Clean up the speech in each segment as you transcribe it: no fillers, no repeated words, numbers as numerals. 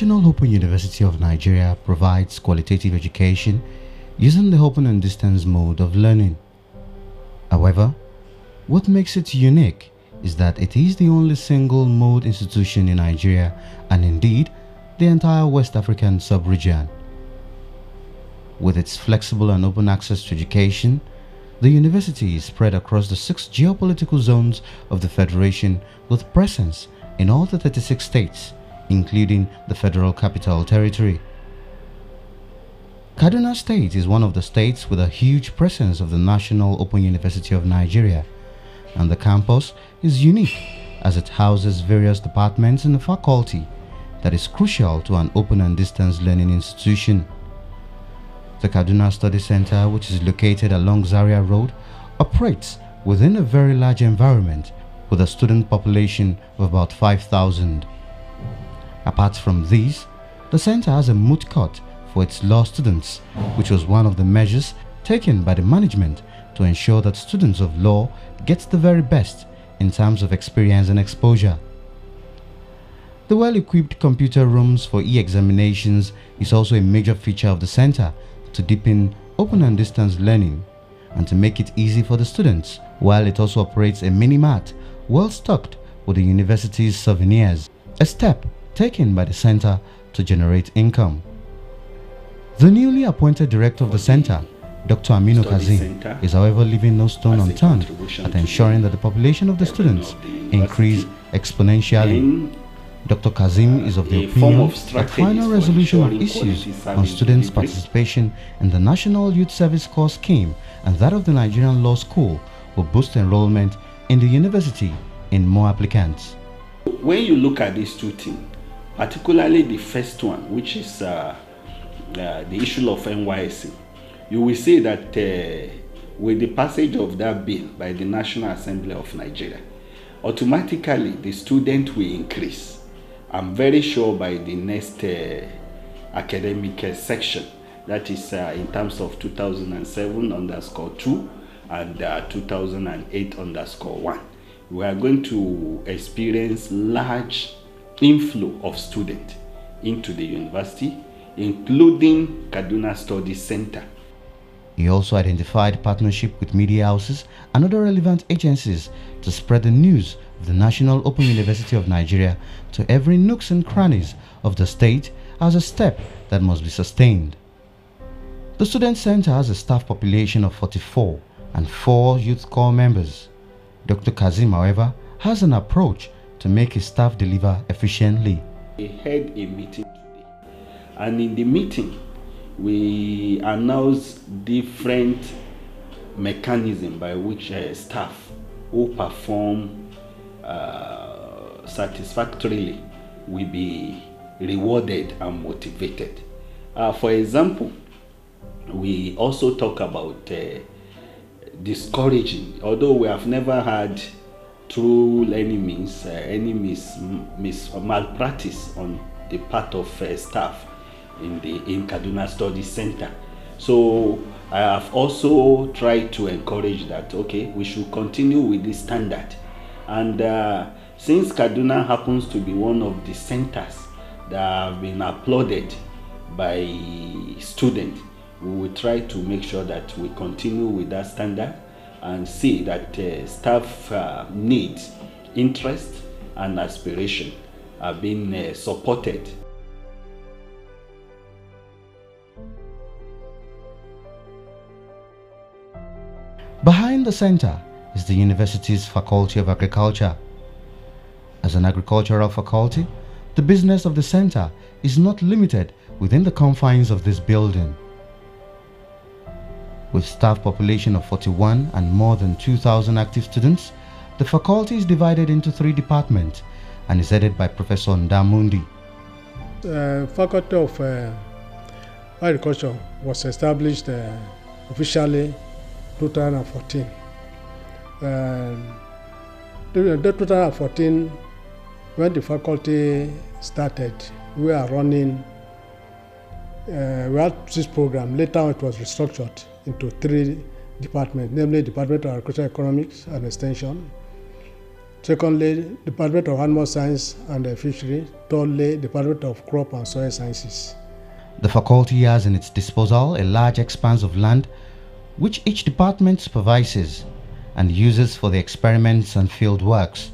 National Open University of Nigeria provides qualitative education using the open and distance mode of learning. However, what makes it unique is that it is the only single mode institution in Nigeria and indeed the entire West African sub-region. With its flexible and open access to education, the university is spread across the 6 geopolitical zones of the Federation with presence in all the 36 states, including the Federal Capital Territory. Kaduna State is one of the states with a huge presence of the National Open University of Nigeria, and the campus is unique as it houses various departments in the faculty that is crucial to an open and distance learning institution. The Kaduna Study Center, which is located along Zaria Road, operates within a very large environment with a student population of about 5,000. Apart from these, the center has a moot court for its law students, which was one of the measures taken by the management to ensure that students of law get the very best in terms of experience and exposure. The well-equipped computer rooms for e-examinations is also a major feature of the center to deepen open and distance learning and to make it easy for the students, while it also operates a mini-mart well stocked with the university's souvenirs, a step taken by the center to generate income. The newly appointed director of the center, Dr. Aminu Kazim, is however leaving no stone unturned at ensuring that the population of the students increase exponentially. Dr. Kazim is of the opinion that final resolution of issues on students' participation in the National Youth Service Corps scheme and that of the Nigerian Law School will boost enrollment in the university in more applicants. When you look at these two things, particularly the first one, which is the issue of NYSC, you will see that with the passage of that bill by the National Assembly of Nigeria, automatically the student will increase. I'm very sure by the next academic section, that is in terms of 2007_2 and 2008_1, we are going to experience large inflow of students into the university, including Kaduna Study Center. He also identified partnership with media houses and other relevant agencies to spread the news of the National Open University of Nigeria to every nooks and crannies of the state as a step that must be sustained. The Student Center has a staff population of 44 and 4 youth corps members. Dr. Kazim, however, has an approach to make his staff deliver efficiently. We had a meeting today, and in the meeting, we announced different mechanisms by which staff who perform satisfactorily will be rewarded and motivated. For example, we also talk about discouraging, although we have never had through any means malpractice on the part of staff in Kaduna Study Center. So I have also tried to encourage that, okay, we should continue with this standard. And since Kaduna happens to be one of the centers that have been applauded by students, we will try to make sure that we continue with that standard and see that staff needs, interest, and aspiration are being supported. Behind the center is the university's Faculty of Agriculture. As an agricultural faculty, the business of the center is not limited within the confines of this building. With staff population of 41 and more than 2,000 active students, the faculty is divided into 3 departments and is headed by Professor Ndamundi. The Faculty of Agriculture was established officially 2014. During 2014, when the faculty started, we were running, we had this program. Later on, it was restructured into 3 departments, namely Department of Agricultural Economics and Extension, Secondly, Department of Animal Science and Fishery. Thirdly, Department of Crop and Soil Sciences. The faculty has in its disposal a large expanse of land which each department supervises and uses for the experiments and field works.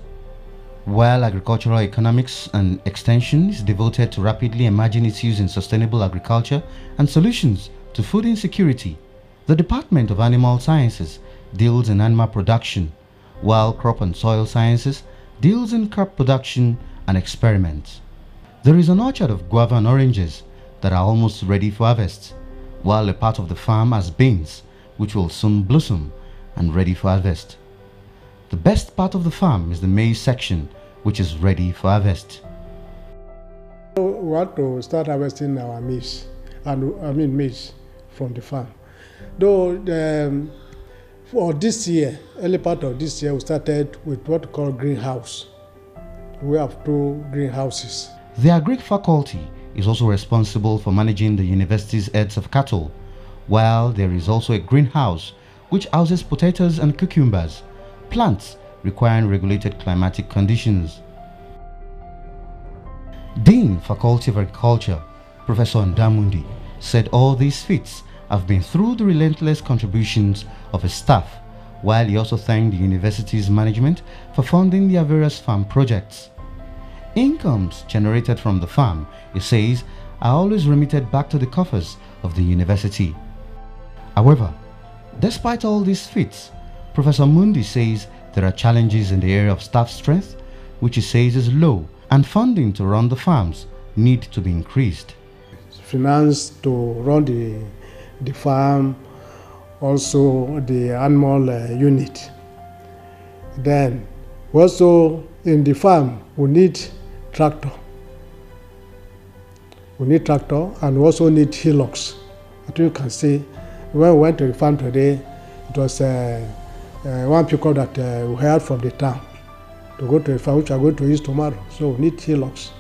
While agricultural economics and extension is devoted to rapidly emerging its use in sustainable agriculture and solutions to food insecurity, the Department of Animal Sciences deals in animal production, while Crop and Soil Sciences deals in crop production and experiments. There is an orchard of guava and oranges that are almost ready for harvest, while a part of the farm has beans which will soon blossom and ready for harvest. The best part of the farm is the maize section, which is ready for harvest. We want to start harvesting our maize, maize from the farm. Though for this year, early part of this year, we started with what we call greenhouse. We have 2 greenhouses. The Agric faculty is also responsible for managing the university's herds of cattle, while there is also a greenhouse which houses potatoes and cucumbers, plants requiring regulated climatic conditions. Dean, Faculty of Agriculture, Professor Ndamundi, said all these feats have been through the relentless contributions of his staff, while he also thanked the university's management for funding their various farm projects. Incomes generated from the farm, he says, are always remitted back to the coffers of the university. However, despite all these feats, Professor Mundi says there are challenges in the area of staff strength, which he says is low, and funding to run the farms need to be increased. Finance to run the farm, also the animal unit. Then also in the farm we need tractor. We need tractor and we also need hillocks. I think you can see when we went to the farm today, it was one pickup that we hired from the town to go to the farm, which are going to use tomorrow. So we need hillocks.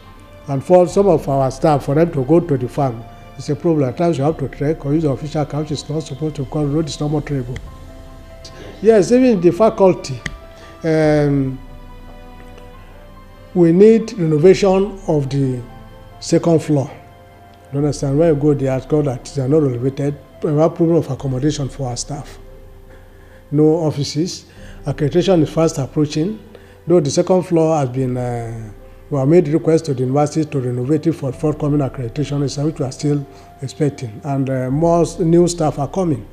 And for some of our staff, for them to go to the farm, it's a problem. At times you have to trek or use the official car, which is not supposed to, because the road is not more travelable. Yes, even the faculty, we need renovation of the second floor. You understand? When you go there, it's called that they are not renovated. We have problem of accommodation for our staff. No offices. Accreditation is fast approaching. Though the second floor has been, we have made requests to the university to renovate it for forthcoming accreditation, which we are still expecting. And more new staff are coming.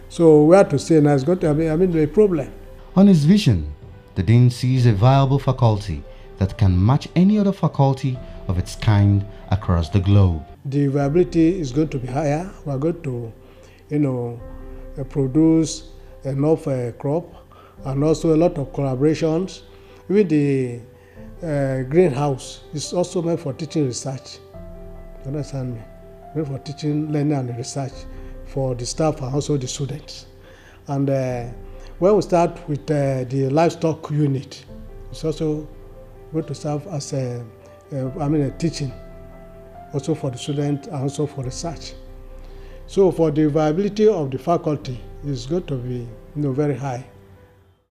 So we have to say now it's going to be a problem. On his vision, the Dean sees a viable faculty that can match any other faculty of its kind across the globe. The viability is going to be higher. We are going to, produce enough crop, and also a lot of collaborations. With the greenhouse, is also meant for teaching research. You understand me? Meant for teaching, learning, and research for the staff and also the students. And when we start with the livestock unit, it's also going to serve as a teaching, also for the students and also for research. So for the viability of the faculty is going to be very high.